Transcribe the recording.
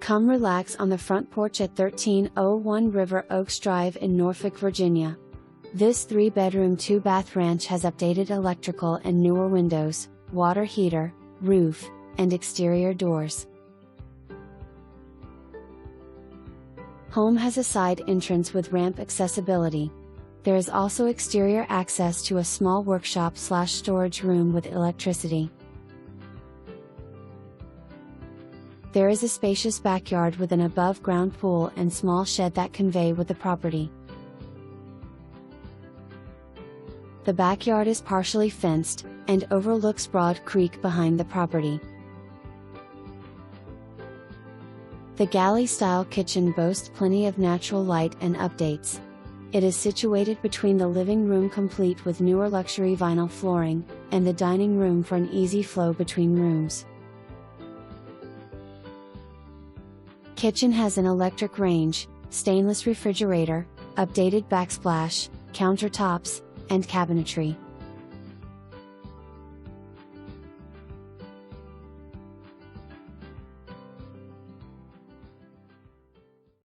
Come relax on the front porch at 1301 River Oaks Drive in Norfolk, Virginia. This 3-bedroom 2-bath ranch has updated electrical and newer windows, water heater, roof, and exterior doors. Home has a side entrance with ramp accessibility. There is also exterior access to a small workshop/storage room with electricity. There is a spacious backyard with an above-ground pool and small shed that convey with the property. The backyard is partially fenced, and overlooks Broad Creek behind the property. The galley-style kitchen boasts plenty of natural light and updates. It is situated between the living room complete with newer luxury vinyl flooring, and the dining room for an easy flow between rooms. Kitchen has an electric range, stainless refrigerator, updated backsplash, countertops, and cabinetry.